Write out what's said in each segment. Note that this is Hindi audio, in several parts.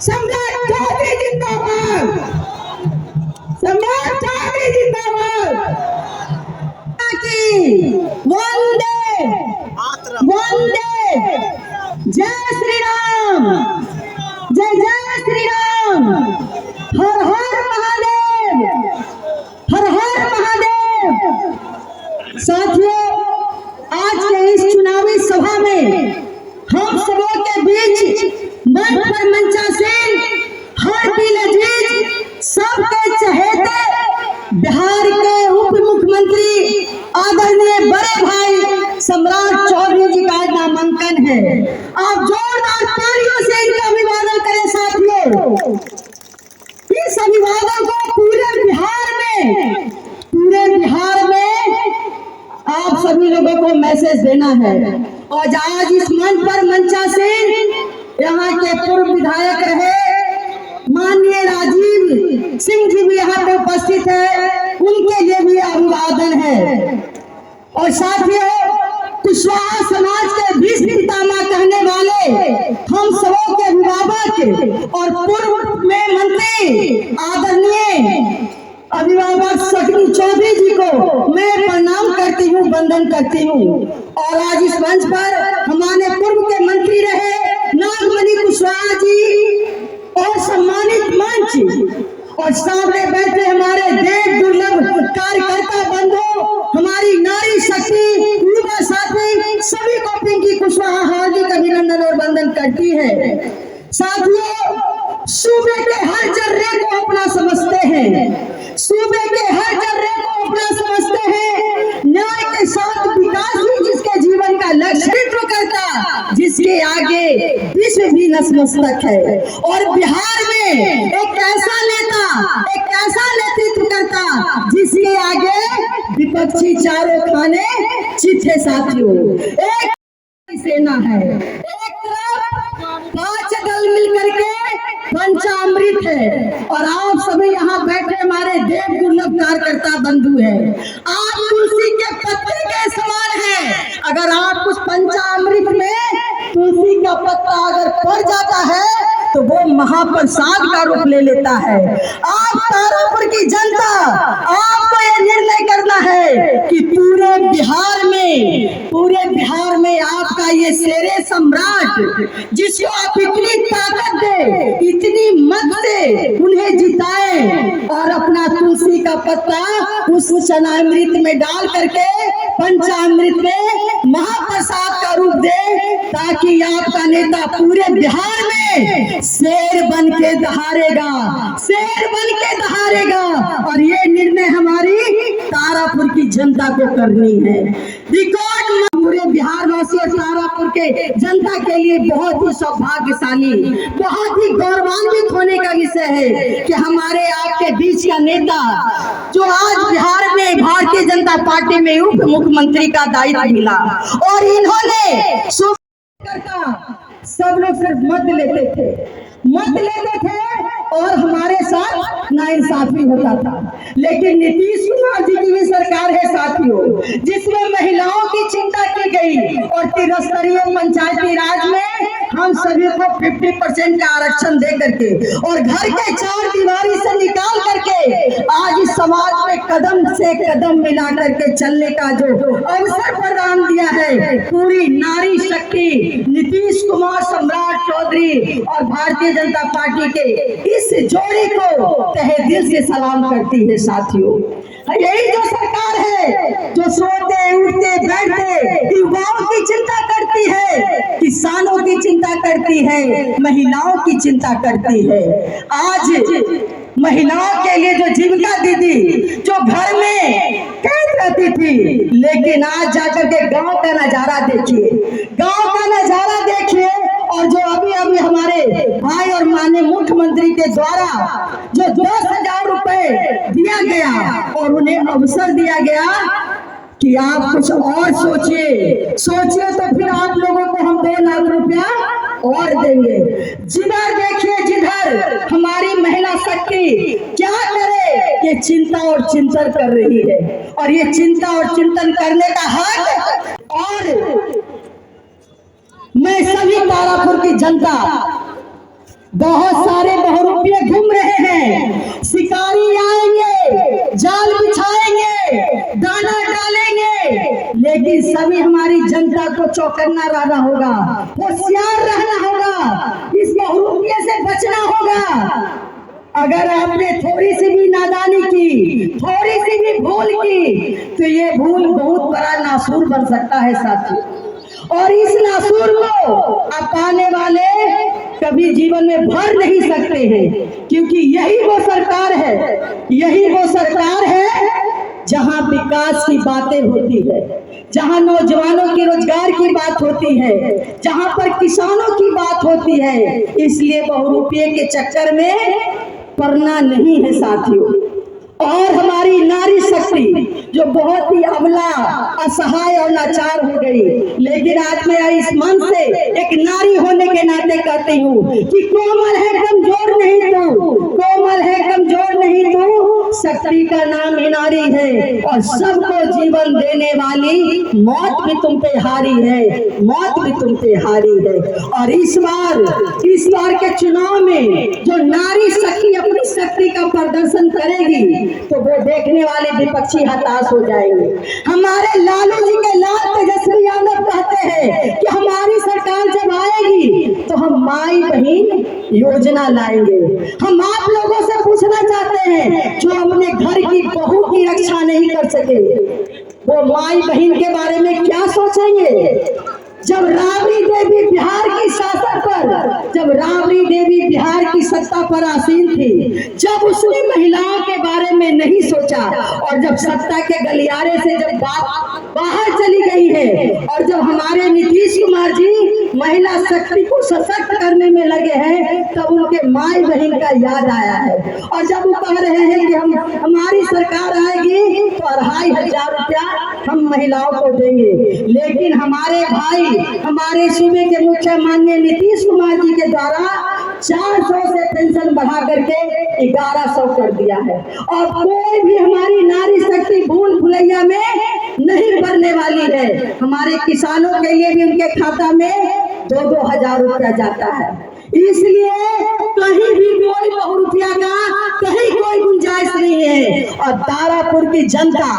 सम्राट चौधरी जिंदाबाद, सम्राट चौधरी जिंदाबाद। वंदे वंदे, जय श्री राम, जय जय श्री राम, हर हर महादेव, हर हर महादेव। साथियों, आज के इस चुनावी सभा में हम सबों के बीच मंच पर मंचासीन हर दिल अजीज सबके चहेते बिहार के उप मुख्यमंत्री आदरणीय बड़े भाई सम्राट चौधरी जी का नामांकन है। आप जोरदार तालियों से इनका अभिवादन करें। साथियों, इस अभिवादन को पूरे बिहार में आप सभी लोगों को मैसेज देना है। और आज इस मंच पर मंचासीन यहाँ के पूर्व विधायक रहे माननीय राजीव सिंह जी भी यहाँ पे उपस्थित है, उनके लिए भी अभिवादन है। और साथियों, कुशवाहा समाज के भीष्म पितामह कहने वाले हम सबों के अभिभावक और पूर्व में मंत्री आदरणीय अभिभावक शक्ति चौधरी जी को मैं प्रणाम करती हूँ, वंदन करती हूँ। और आज इस मंच पर हमारे पूर्व के मंत्री रहे नागमणि कुशवाहा जी और सम्मानित मंच और सामने बैठे हमारे देव दुर्लभ कार्यकर्ता बंधु, हमारी नारी शक्ति युवा साथी, सभी को पिंकी कुशवाहा हार्दिक अभिनंदन और वंदन करती है। साथियों, सूबे के हर जर्रे को अपना समझते हैं, सूबे के हर जर्रे को अपना समझते हैं। न्याय के साथ विकास ही जिसके जीवन का लक्ष्य करता, जिसके आगे विश्व भी नतमस्तक है। और बिहार में एक ऐसा नेतृत्व करता जिसके आगे विपक्षी चारों खाने चित है। साथियों, एक सेना है, एक तरफ 5 दल मिलकर के पंचामृत है, और आप सभी यहाँ बैठे हमारे देव दुर्लभ कार्यकर्ता बंधु हैं। आप तुलसी के पत्ते के समान हैं। अगर आप कुछ पंचामृत में तुलसी का पत्ता अगर पड़ जाता है तो वो महाप्रसाद का रूप ले लेता है। आप तारापुर की जनता, आपको ये निर्णय करना है कि पूरे बिहार में आपका ये शेरे सम्राट, जिसको आप इतनी ताकत दे, इतनी मत से उन्हें जिताएं और अपना तुलसी का पत्ता उस चनामृत में डाल करके पंचामृत में महाप्रसाद का रूप दे, ताकि आपका नेता पूरे बिहार में शेर बन के दहाड़ेगा, शेर बन के दहाड़ेगा। और ये निर्णय हमारी तारापुर की जनता को करनी है। रिकॉर्ड पूरे बिहार वासी और तारापुर के जनता के लिए बहुत ही सौभाग्यशाली, बहुत ही गौरवान्वित होने का विषय है कि हमारे आपके बीच का नेता, जो आज बिहार में भारतीय जनता पार्टी में उप मुख्यमंत्री का दायित्व मिला, और इन्होंने सब लोग सिर्फ मत लेते थे और हमारे साथ नाइंसाफी होता था। लेकिन नीतीश कुमार जी की भी सरकार है साथियों, जिसमें महिलाओं की चिंता की गई और त्रिस्तरीय पंचायती राज में हम सभी को 50% का आरक्षण दे करके और घर के 4 दीवारी से निकाल करके आज इस समाज में कदम से कदम मिला करके चलने का जो अवसर प्रदान दिया है, पूरी नारी शक्ति नीतीश कुमार, सम्राट चौधरी और भारतीय जनता पार्टी के इस जोड़ी को तहे दिल से सलाम करती है। साथियों, यही जो सरकार है जो सोते उठते बैठते युवाओं की चिंता करती है, किसानों की चिंता करती है, महिलाओं की चिंता करती है। आज महिलाओं के लिए जो जीविका दीदी जो घर में कैद रहती थी, लेकिन आज जाकर के गांव का नजारा देखिए, गांव का नजारा देखिए। और जो अभी हमारे भाई और माननीय मुख्यमंत्री के द्वारा जो 10,000 रुपए दिया गया और उन्हें अवसर दिया गया कि आप कुछ और सोचिए तो फिर आप लोगों को हम 2 लाख रुपया और देंगे। जिधर देखिए, जिधर हमारी महिला शक्ति क्या करे, ये चिंता और चिंतन कर रही है। और ये चिंता और चिंतन करने का हक, और मैं सभी तारापुर की जनता बहुत सारे बहुरूपिये घूम रहे हैं, शिकारी आएंगे, जाल बिछाएंगे, दाना डालेंगे, लेकिन सभी हमारी जनता को चौकन्ना रहना होगा, होशियार रहना होगा, इस बहुरूपिये से बचना होगा। अगर आपने थोड़ी सी भी नादानी की, थोड़ी सी भी भूल की, तो ये भूल बहुत बड़ा नासूर बन सकता है साथियों। और इस नासूर को आप पाने वाले कभी जीवन में भर नहीं सकते हैं, क्योंकि यही वो सरकार है, यही वो सरकार है जहां विकास की बातें होती है, जहां नौजवानों के रोजगार की बात होती है, जहां पर किसानों की बात होती है। इसलिए बहुरूपिये के चक्कर में पड़ना नहीं है साथियों। और हमारी नारी शक्ति जो बहुत ही अबला, असहाय और लाचार हो गई, लेकिन आज मैं इस मन से एक नारी होने के नाते कहती हूँ कि कोमल है कमजोर नहीं तू, कोमल है कमजोर नहीं तू, शक्ति का नाम ही नारी है। और सबको जीवन देने वाली मौत भी तुम पे हारी है, मौत भी तुम पे हारी है। और इस बार के चुनाव में जो नारी शक्ति अपनी शक्ति का प्रदर्शन करेगी, तो वो देखने वाले विपक्षी हताश हो जाएंगे। हमारे लालू जी के लाल तेजस्वी यादव कहते हैं कि हमारी सरकार जब आएगी तो हम माई बहन योजना लाएंगे। हम आप लोगों से पूछना चाहते हैं, जो अपने घर की बहू की रक्षा नहीं कर सके, वो माई बहन के बारे में क्या सोचेंगे? जब राबड़ी देवी बिहार की शासन पर, जब राबड़ी देवी बिहार की सत्ता पर आसीन थी, जब उसने महिलाओं के बारे में नहीं सोचा, और जब सत्ता के गलियारे से जब बात बाहर चली गई है, और जब हमारे नीतीश कुमार जी महिला शक्ति को सशक्त करने में लगे हैं, तब उनके माई बहन का याद आया है। और जब वो कह रहे हैं कि हमारी सरकार आएगी तो 2500 रुपया हम महिलाओं को देंगे, लेकिन हमारे भाई, हमारे सूबे के मुख्य माननीय नीतीश कुमार जी के द्वारा 400 से पेंशन बढ़ा करके 1100 कर दिया है। और कोई भी हमारी नारी शक्ति भूल भुलैया में नहीं भरने वाली है। हमारे किसानों के लिए भी उनके खाता में 2-2 हजार रुपया जाता है। इसलिए कहीं भी कोई बहुरूपिया का कहीं कोई गुंजाइश नहीं है। और तारापुर की जनता,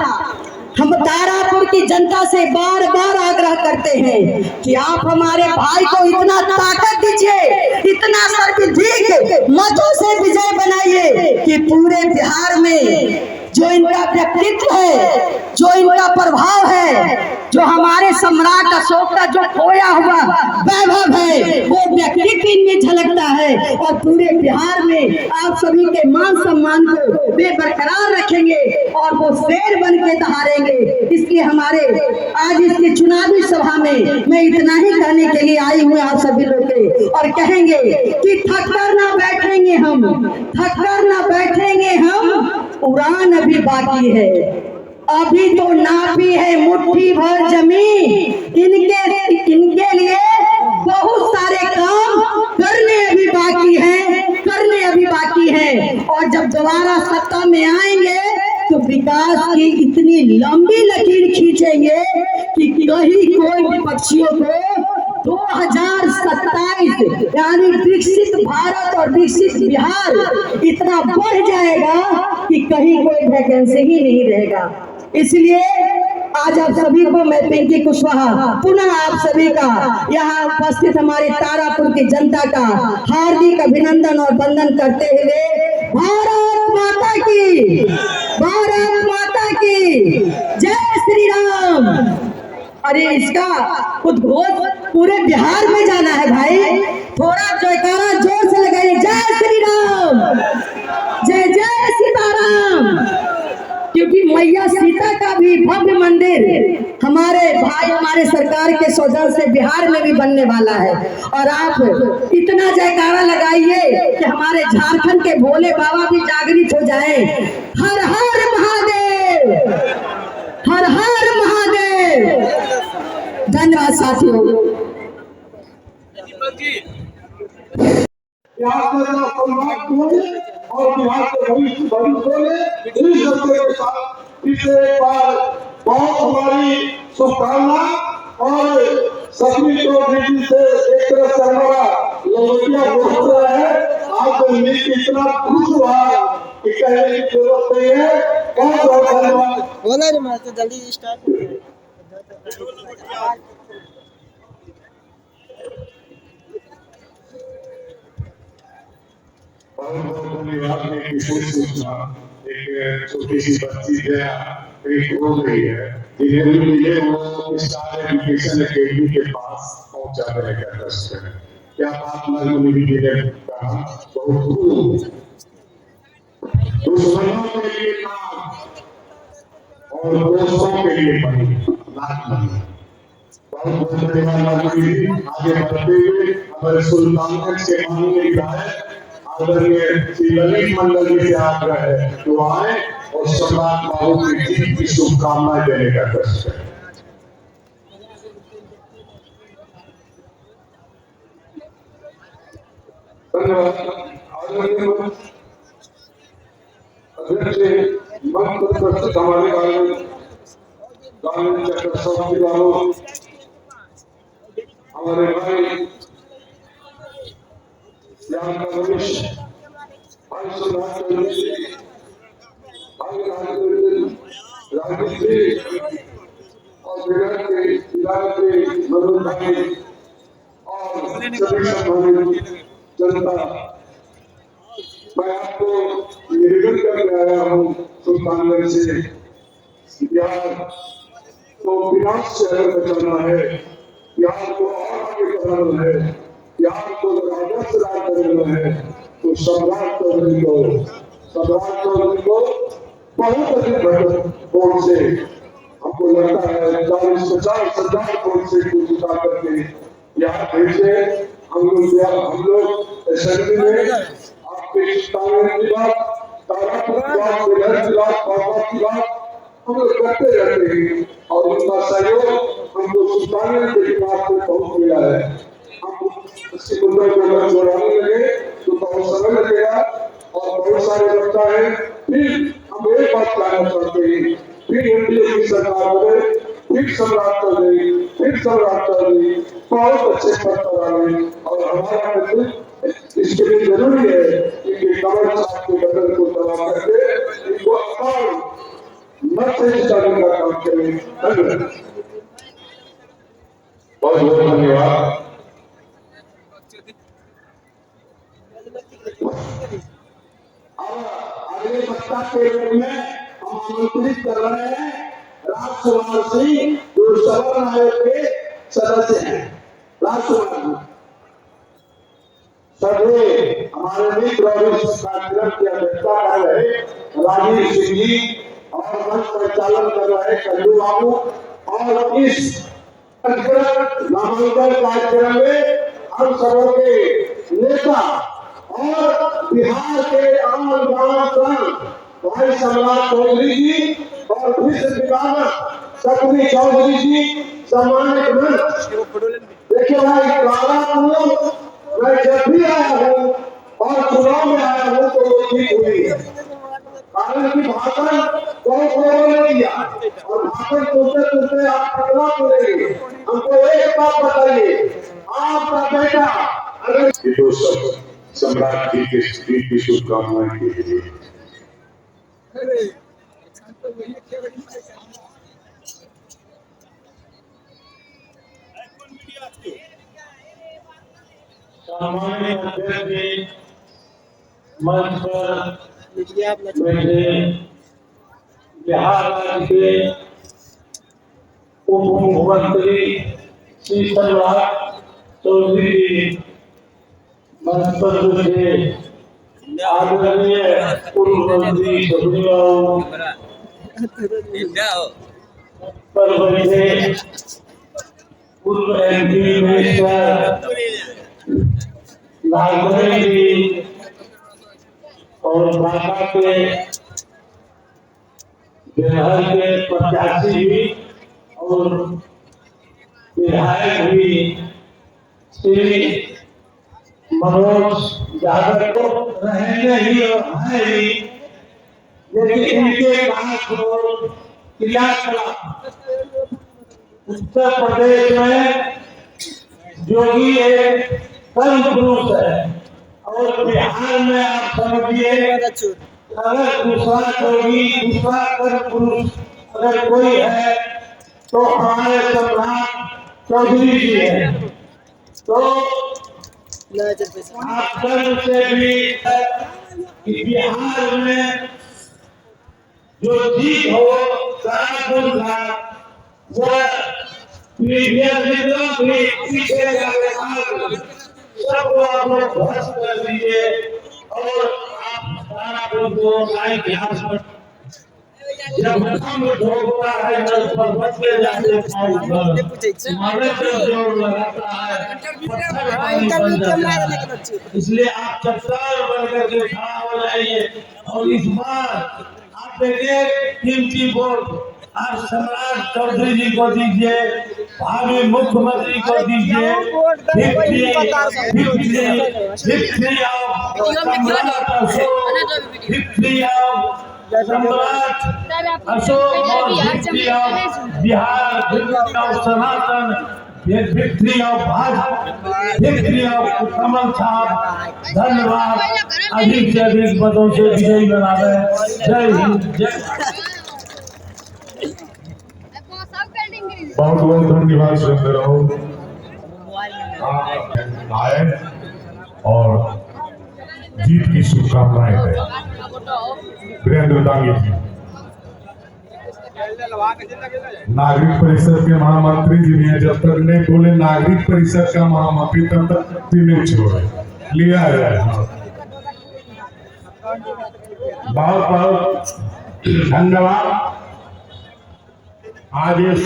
हम तारापुर की जनता से बार बार आग्रह करते हैं कि आप हमारे भाई को इतना ताकत दीजिए, इतना सर्वाधिक मतों से विजय बनाइए कि पूरे बिहार में जो इनका व्यक्तित्व है, जो इनका प्रभाव है, जो हमारे सम्राट अशोक का जो खोया हुआ वैभव है, वो व्यक्तित्व इनमें झलकता है। और पूरे बिहार में आप सभी के मान सम्मान को वे बरकरार रखेंगे और वो शेर बन के दहाड़ेंगे। इसलिए हमारे आज इसकी चुनावी सभा में मैं इतना ही कहने के लिए आई हूँ आप सभी लोग के, और कहेंगे कि थक कर ना बैठेंगे हम, थक कर ना बैठेंगे हम, उड़ान अभी बाकी है, अभी तो नापी है मुट्ठी भर जमीन, इनके लिए बहुत सारे काम करने अभी बाकी हैं, करने अभी बाकी हैं। और जब दोबारा सत्ता में आएंगे तो विकास की इतनी लंबी लकीर खींचेंगे कि कहीं कोई विपक्षियों को 2027 यानी विकसित भारत और विकसित बिहार इतना बढ़ जाएगा कि कहीं कोई वैकेंसी ही नहीं रहेगा। इसलिए आज आप सभी को मैं पिंकी कुशवाहा पुनः आप सभी का यहाँ उपस्थित हमारे तारापुर की जनता का हार्दिक अभिनंदन और वंदन करते हुए भारत माता की, भारत माता की जय श्री राम। अरे इसका उद्घोष पूरे बिहार में जाना है भाई, थोड़ा जयकारा जोर से लगाइए, जय श्री राम, जय जय सीताराम। क्योंकि मैया सीता का भी भव्य मंदिर हमारे भाई, हमारे सरकार के सौजन्य से बिहार में भी बनने वाला है। और आप इतना जयकारा लगाइए कि हमारे झारखंड के भोले बाबा भी जागृत हो जाए। हर हर महादेव, हर हर महादेव। धन्यवाद साथियों। और बिहार के भविष्य में इस सत्य के साथ इसे एक बार बहुत हमारी शुभकामना। और सभी को से एक तरह से हमारा लंगोटिया पहुंच रहा है। बोला रे मैं तो जल्दी स्टार्ट और धन्यवाद में किशोर सूचना एक छोटी सी बच्ची है एक हो गई है जिन्हें भी मिले वो स्टार एजुकेशन अकेडमी के पास पहुंचा देने का कष्ट है। क्या बात नजमुनी जी ने कहा बहुत खूब दुश्मनों के लिए काम और दोस्तों के लिए बनी लाख बनी। बहुत बहुत धन्यवाद नजमुनी जी। आगे बढ़ते हुए हमारे सुल्तानगंज के माननीय विधायक आदरणीय श्री ललित मंडल जी से आग्रह है तो आए और सम्राट बाबू की जीत की शुभकामनाएं देने का कष्ट है। धन्यवाद। आदरणीय अध्यक्ष मंच पर प्रस्तुत हमारे गांधी चक्र समिति वालों हमारे भाई यहाँ का वरिष्ठ भाई सुभाष चंद्र जी, भाई राजनीति और विधायक के मनोज भाई और सभी सम्मानित जनता, मैं आपको निवेदन करने आया हूँ सुल्तानगंज से बिहार को विनाश से अलग बचाना है, बिहार को और आगे बढ़ाना है, बिहार को राजस्व राज करना है तो सम्राट चौधरी को बहुत अधिक वोट से हमको लगता है 40-50 वोट से जिता करके यहाँ भेजे। हम लोग असेंबली में आपके की बात तारापुर की बात बेलहर की बात बाबा की बात हम लोग करते रहते हैं और उनका सहयोग हमको सुल्तानगंज के बात से बहुत मिला है। हम इसी मुद्दे को अगर जोड़ाने लगे तो बहुत समय लगेगा और बहुत सारे लगता है। फिर हम एक बात कहना चाहते हैं, फिर एनडीए की सरकार बने, फिर सम्राट चौधरी बहुत अच्छे पद पर आए और हमारा नेतृत्व इसके लिए जरूरी है कि कमल साहब के बदल को दबा करके इनको मत से जिताने का काम करें। धन्यवाद, बहुत बहुत धन्यवाद। अगले सप्ताह के रूप में हम आमंत्रित कर रहे हैं राजकुमार सिंह जो सदन आयोग के सदस्य हैं। राजकुमार सभी हमारे मित्र और इस कार्यक्रम की अध्यक्षता कर रहे राजीव सिंह जी और मंच परिचालन कर रहे कल्लू बाबू और इस नामांकन कार्यक्रम में हम सबों के नेता और बिहार के आम भाई सम्राट चौधरी जी और विश्व विभाग सक्री चौधरी जी सम्मानित मंच। देखिए भाई कारापुर मैं जब भी आया हूँ और चुनाव में आया हूँ तो वो ठीक हुई है, कारण की भाषण बहुत लोगों ने दिया और भाषण सुनते आप कितना सुनेंगे। हमको एक बात बताइए, आपका बेटा अगर सम्राट जी के जीत की शुभकामनाएं के लिए सामान्य अध्यक्ष जी मंच पर बैठे बिहार राज्य के उप मुख्यमंत्री श्री सम्राट चौधरी जी मंच पर बैठे आदरणीय पूर्व मंत्री शबरी बाबू पर बैठे पूर्व MP मिनिस्टर नागमणि जी और बांका के बिहार के प्रत्याशी भी और विधायक भी श्री मनोज यादव को रहेंगे ही और हैं ही, लेकिन इनके पास उत्तर प्रदेश में योगी एक कर्म पुरुष है और बिहार में आप समझिए अगर दूसरा योगी दूसरा कर्म पुरुष अगर कोई है तो हमारे सम्राट चौधरी जी है। तो आप सब से भी कि बिहार में जो जीत हो सहारनपुर का, वह प्रीवियस जितना भी पीछे का सबको आप लोग ध्वस्त कर दीजिए और आप सहारनपुर को नए इतिहास पर जब हम ठोकता है नल पर बचते जाते हमारे पर जोर लगाता है पत्थर पानी बन जाता है। इसलिए आप चट्टान बनकर के खड़ा हो जाइए और इस बार आप एक कीमती वोट आप सम्राट चौधरी जी को दीजिए, भावी मुख्यमंत्री को दीजिए। Victory of Samrat Ashok, victory of Samrat Ashok और victory of Bihar, victory of Sanatan, victory of Bhajpa, victory of Kamal Sahab. धन्यवाद। अधिक से अधिक पदों से विजयी बनावे। जय हिंद, जय। बहुत बहुत धन्यवाद सुंदर आए और जीत की शुभकामनाएं है। वीरेंद्र दांगी जी नागरिक परिषद के महामंत्री जी ने जब तक नहीं बोले नागरिक परिषद का महामंत्री तब तक नहीं छोड़े, लिया है। बहुत बहुत धन्यवाद। आज इस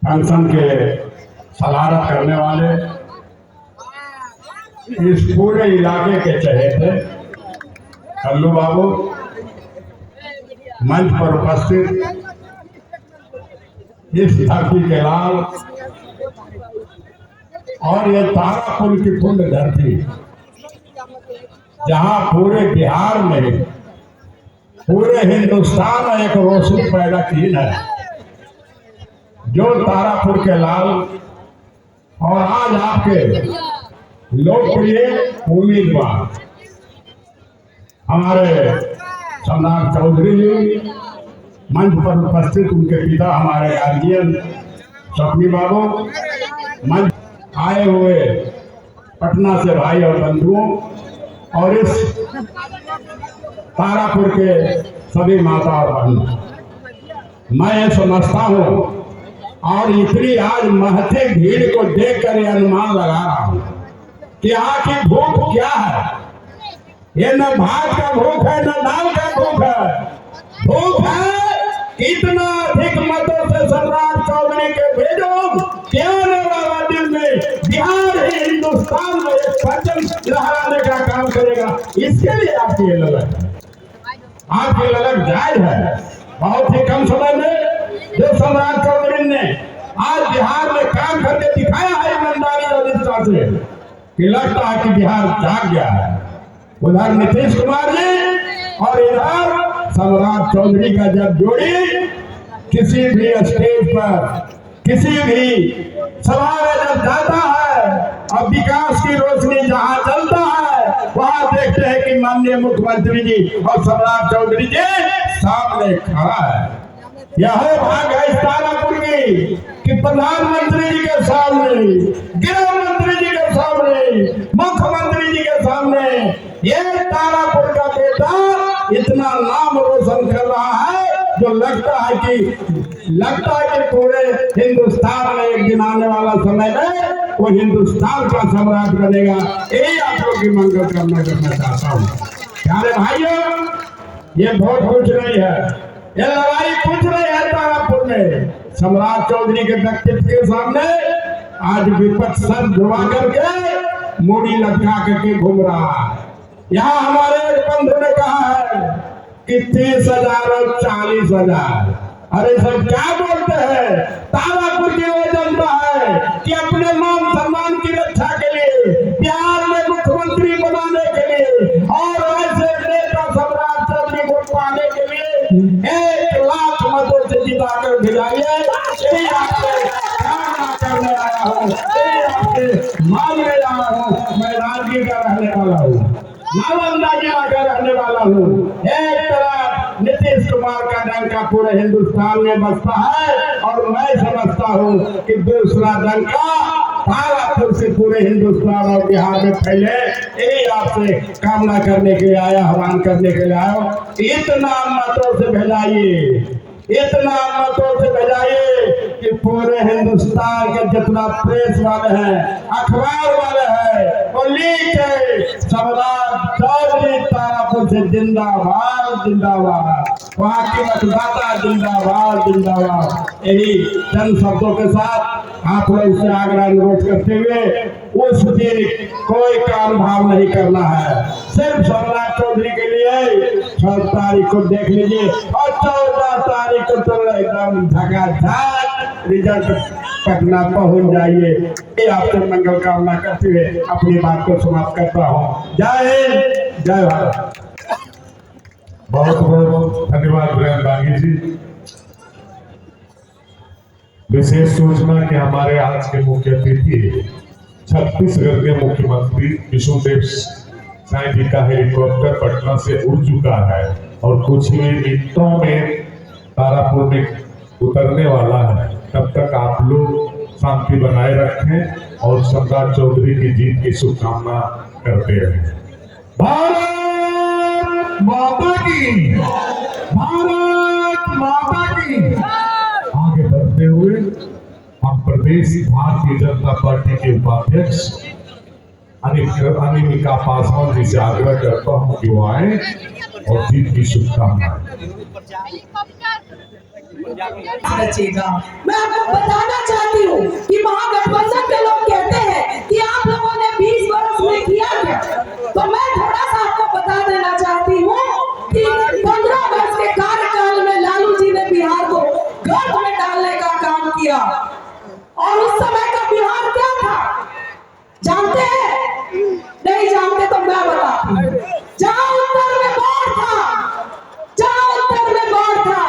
फंक्शन के सदारत करने वाले इस पूरे इलाके के चहेते कल्लू बाबू, मंच पर उपस्थित इस धरती के लाल और ये तारापुर की पुण्य धरती, जहां पूरे बिहार में, पूरे हिंदुस्तान में एक रोशनी पैदा की है, जो तारापुर के लाल और आज आपके लोकप्रिय उम्मीदवार हमारे सम्राट चौधरी जी, मंच पर उपस्थित उनके पिता हमारे गार्जियन स्वप्नी बाबू, मंच आए हुए पटना से भाई और बंधुओं और इस तारापुर के सभी माता और बहनों, मैं समझता हूँ और इतनी आज महती भीड़ को देखकर यह अनुमान लगा रहा हूँ कि यहाँ की भूख क्या है। ये न भात का भूख है न दाल का भूख है। भूख है इतना अधिक मतों से सम्राट चौधरी के भेजो कि आने वाला दिन में बिहार ही हिंदुस्तान में एक परचम लहराने का काम करेगा। इसके लिए आपकी ये लगन है, आपकी लगन जायज है। बहुत ही कम समय में जो सम्राट चौधरी ने आज बिहार में काम करके दिखाया है ईमानदारी और निष्ठा से, कि लगता है कि बिहार जाग गया है। उधर नीतीश कुमार जी और इधर सम्राट चौधरी का जब जोड़ी किसी भी स्टेज पर, किसी भी सभा में जब जाता है और विकास की रोशनी जहां चलता है, वहां देखते हैं कि माननीय मुख्यमंत्री जी और सम्राट चौधरी जी सामने खड़ा है। यह भाग है इस तारापुर की कि प्रधानमंत्री जी के सामने, गृह मंत्री जी के सामने, मुख्यमंत्री जी के सामने ये तारापुर का बेटा इतना नाम रोशन कर रहा है, जो लगता है कि पूरे हिंदुस्तान में एक दिन आने वाला समय में वो हिंदुस्तान का सम्राट बनेगा। यही आप लोग की मंगल करना चाहता हूँ। प्यारे भाइयों, ये वोट कुछ नहीं है, ये लड़ाई कुछ नहीं है। तारापुर में सम्राट चौधरी के व्यक्तित्व के सामने आज विपक्ष सर धुआ करके मूड़ी लटका करके घूम रहा है। यहाँ हमारे एक बंधु ने कहा है कि 30,000 और 40,000। अरे सब क्या बोलते हैं? तारापुर की वो जनता है कि अपने मान सम्मान की रक्षा के लिए, बिहार में मुख्यमंत्री बनाने के लिए और ऐसे नेता सम्राट चौधरी को पाने के लिए 1 लाख मतों से जिताकर भिजाइए। यही आपसे कामना करने आया हूँ, यही आपसे मांगने आया हूँ। मैं राजगीर का रहने वाला हूँ, नालंदा जिला का रहने वाला हूँ। एक तरफ कुमार का डंका पूरे हिंदुस्तान में बजता है और मैं समझता हूँ कि दूसरा डंका भागलपुर से पूरे हिंदुस्तान और बिहार में फैले। यही आपसे कामना करने के लिए आया, आह्वान करने के लिए आया। इतना मतों से भेजाइए, इतना मतों से भेजाइए कि पूरे हिंदुस्तान के जितना प्रेस वाले हैं, अखबार वाले हैं, वो लिखे सम्राट चौधरी तारापुर से जिंदाबाद जिंदाबाद, वहाँ के मतदाता जिंदाबाद जिंदाबाद। यही चंद शब्दों के साथ आप लोग से आग्रह अनुरोध करते हुए उस दिन कोई काम भाव नहीं करना है, सिर्फ सम्राट चौधरी के लिए 6 तारीख को देख लीजिए और 14 तारीख को तो एकदम झकाझक रिजल्ट पटना पहुंच जाइए। ये आपसे मंगल कामना करते हुए अपनी बात को समाप्त करता हूँ। जय हिंद, जय भारत। बहुत बहुत धन्यवाद वीरेंद्र बागी जी। विशेष सूचना कि हमारे आज के मुख्य अतिथि छत्तीसगढ़ के मुख्यमंत्री विष्णुदेव साई जी का हेलीकॉप्टर पटना से उड़ चुका है और कुछ ही मिनटों में तारापुर में उतरने वाला है। तब तक आप लोग शांति बनाए रखें और सम्राट चौधरी की जीत की शुभकामना करते रहे। भारत माता की, भारत माता की। आगे बढ़ते हुए हम प्रदेश भारतीय जनता पार्टी के उपाध्यक्ष अनिमिका पासवान जी से आग्रह करता हूं कि वो आए और जीत की शुभकामनाएं। मैं आपको बताना चाहती हूँ कि महागठबंधन के लोग कहते हैं कि आप लोगों ने 20 वर्ष में किया क्या, तो मैं थोड़ा सा आपको बता देना चाहती हूँ कि 15 वर्ष के कार्यकाल में लालू जी ने बिहार को गर्भ में डालने का काम किया। और उस समय का बिहार क्या था जानते हैं? नहीं जानते तो मैं बताती हूँ। जहाँ उत्तर में बाढ़ था, जहाँ उत्तर में बाढ़ था,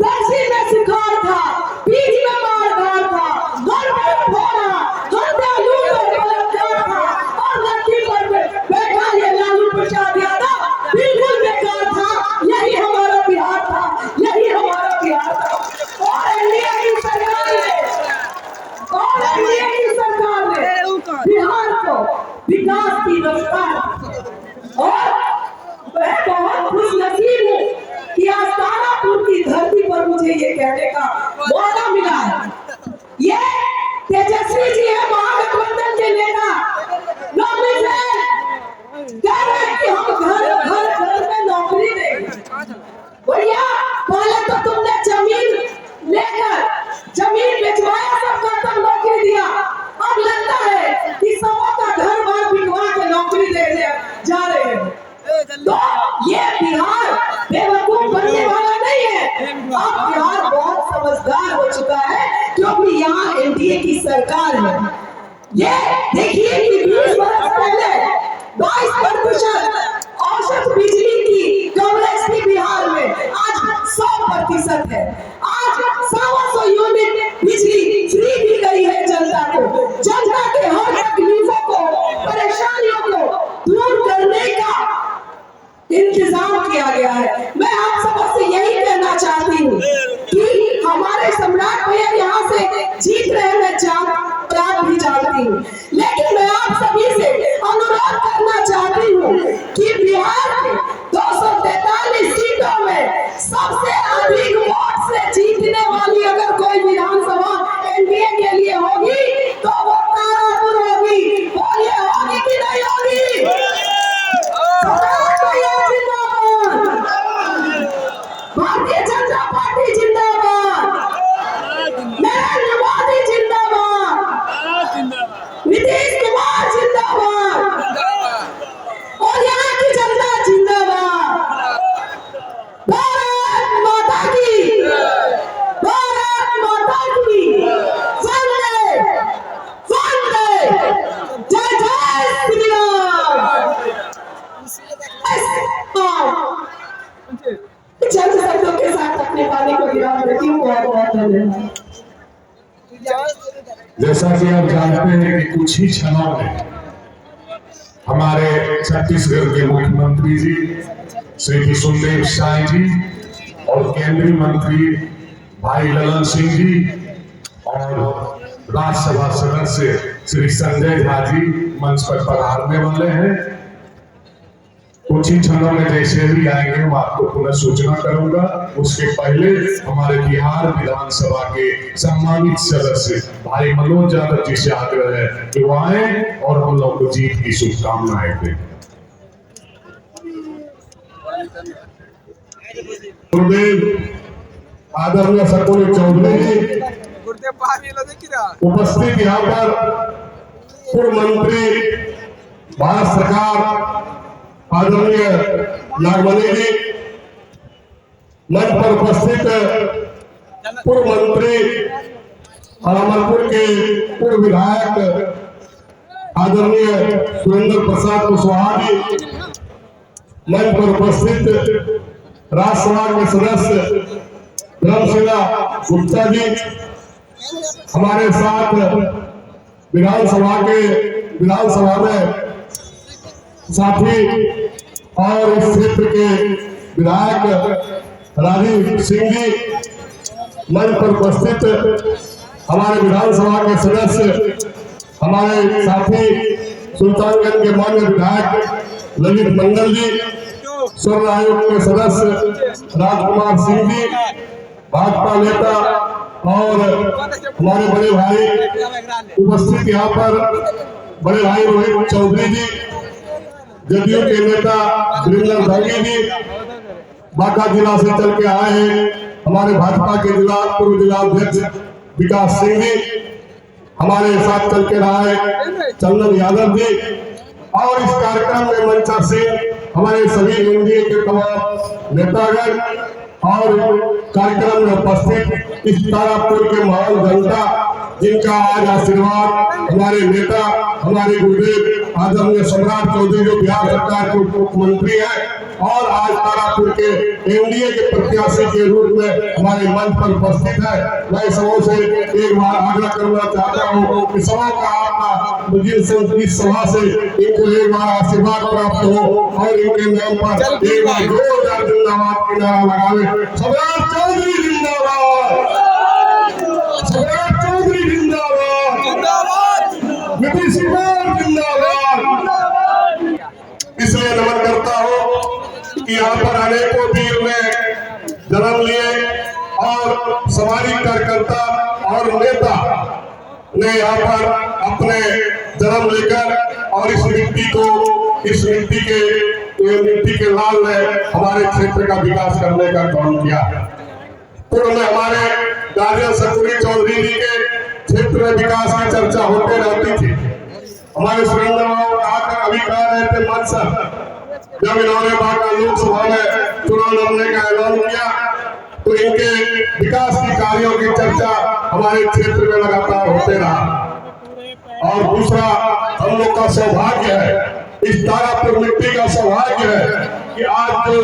दक्षिण में सुखाड़ था, बीच में बाढ़ था, घर में फोड़ा, हत्या लूट और बलात्कार था और धरती पर बैठा ये लालू प्रसाद यादव बिल्कुल बेकार था। यही हमारा बिहार था, यही हमारा बिहार था। और एनडीए की सरकार ने बिहार को विकास की रफ्तार, और मैं बहुत खुशनसीब हूँ कि आज तारापुर की धरती पर मुझे ये कहने का मौका मिला है। ये तेजस्वी जी है, महागठबंधन के नेता, नौकरी से कह रहे हैं कि हम घर में नौकरी देंगे। भैया पहले तो तुमने जमीन लेकर जमीन बेचवाया, सबका तब नौकरी दिया। अब लगता है कि सबों का घर बार बिकवा के नौकरी देने जा रहे हैं। तो ये बिहार बेवकूफ बनने वाला नहीं है। अब बिहार बहुत समझदार हो चुका है क्योंकि यहाँ एनडीए की सरकार है। ये देखिए कि 20 वर्ष पहले 22% औसत बिजली की कवरेज थी बिहार में, आज 100% है। आज 100 यूनिट बिजली फ्री दी गई है जनता को। जनता के हर तकलीफों को, परेशानियों को दूर करने का इंतजाम किया गया है। मैं आप सबसे यही कहना चाहती हूँ कि हमारे सम्राट भैया यहाँ से जीत रहे, मैं भी जानती हूँ, लेकिन मैं आप सभी से अनुरोध करना चाहती हूँ कि बिहार के 243 सीटों में सबसे अधिक वोट से जीतने वाली अगर कोई विधानसभा एनडीए के लिए होगी तो वो तारापुर होगी। बोलिए होगी कि नहीं होगी? भारतीय जनता पार्टी जिंदाबाद, नरेंद्र मोदी जिंदाबाद, नीतीश कुमार जिंदाबाद और यहाँ की जनता जिंदाबाद। भारत माता की, भारत माता की, वंदे वंदे, जय जय श्री राम। चंद शब्दों के साथ अपने पानी को विराम देती हूँ। बहुत बहुत धन्यवाद। जैसा कि आप जानते हैं कि कुछ ही क्षणों में हमारे छत्तीसगढ़ के मुख्यमंत्री जी श्री विष्णुदेव साई जी और केंद्रीय मंत्री भाई ललन सिंह जी और राज्यसभा सदस्य श्री संजय झा जी मंच पर पधारने वाले हैं। कुछ ही क्षणों में जैसे भी आएंगे मैं आपको पुनः सूचना करूंगा। उसके पहले हमारे बिहार विधानसभा के सम्मानित सदस्य भाई मनोज यादव जी से आग्रह है कि वो आए और हम लोग को जीत की शुभकामनाएं दें। गुरुदेव आदरणीय सकोली चौधरी जी उपस्थित यहाँ पर पूर्व मंत्री भारत सरकार आदरणीय नागमणि जी, मंच पर उपस्थित पूर्व मंत्री अमरपुर के पूर्व विधायक आदरणीय सुरेंद्र प्रसाद कुशवाहा जी, मंच पर उपस्थित राज्यसभा के सदस्य धर्मशिला गुप्ता जी, हमारे साथ विधानसभा में साथी और इस क्षेत्र के विधायक राजीव सिंह जी, मंच पर उपस्थित हमारे विधानसभा के सदस्य हमारे साथी सुल्तानगंज के माननीय विधायक ललित मंडल जी, स्वर्ण आयोग के सदस्य राजकुमार सिंह जी, भाजपा नेता और हमारे बड़े भाई उपस्थित यहाँ पर बड़े भाई रोहित चौधरी जी, जदयू के नेता वीरेंद्र धागी जी, बांका जिला से चल के आए हैं हमारे भाजपा के पूर्व जिला अध्यक्ष विकास सिंह जी, हमारे साथ चल के रहा है चंदन यादव जी, और इस कार्यक्रम में मंचा से हमारे सभी एनडीए के तमाम नेतागण और कार्यक्रम में उपस्थित इस तारापुर के महान जनता, जिनका आज आशीर्वाद हमारे नेता हमारे गुरुदेव आदरणीय सम्राट चौधरी जो बिहार सरकार के उप मुख्यमंत्री है और आज तारापुर के एनडीए के प्रत्याशी के रूप में हमारे मंच पर उपस्थित है। मैं सबों से एक बार आग्रह करना चाहता हूँ कि सभा का आपका मुझे इस सभा से इनको एक बार आशीर्वाद प्राप्त हो और इनके नाम पर एक बार 2000 जिंदाबाद की नारा लगावे। सम्राट चौधरी जिंदाबाद, सम्राट चौधरी जिंदाबाद, नीतीश कुमार जिंदाबाद। इसलिए नमन करता हूँ कि यहाँ पर अनेकों वीर ने जन्म लिए और सामाजिक कार्यकर्ता और नेता ने यहाँ पर अपने जन्म लेकर और इस मिट्टी के लाल ने हमारे क्षेत्र का विकास करने का काम किया। पूर्व में हमारे गार्जियन सकुरी चौधरी जी के क्षेत्र में विकास की चर्चा होते रहती थी। हमारे सुरेंद्र बाबू अभी कह रहे थे मंच पर, जब इन्होंने बांका लोकसभा में चुनाव लड़ने का ऐलान किया तो इनके विकास की कार्यों की चर्चा हमारे क्षेत्र में लगातार होते रहा। और दूसरा, हम लोग का सौभाग्य है, इस तारापुर मिट्टी का सौभाग्य है कि आज जो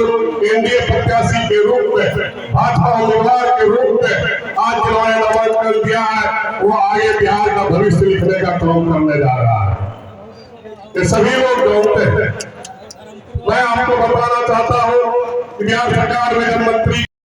एनडीए प्रत्याशी के रूप में, भाजपा उम्मीदवार के रूप में आज जिन्होंने नामांकन दिया है, वो आगे बिहार का भविष्य लिखने का काम करने जा रहा है। ये सभी लोग जानते हैं। मैं आपको बताना चाहता हूँ कि बिहार सरकार में जब मंत्री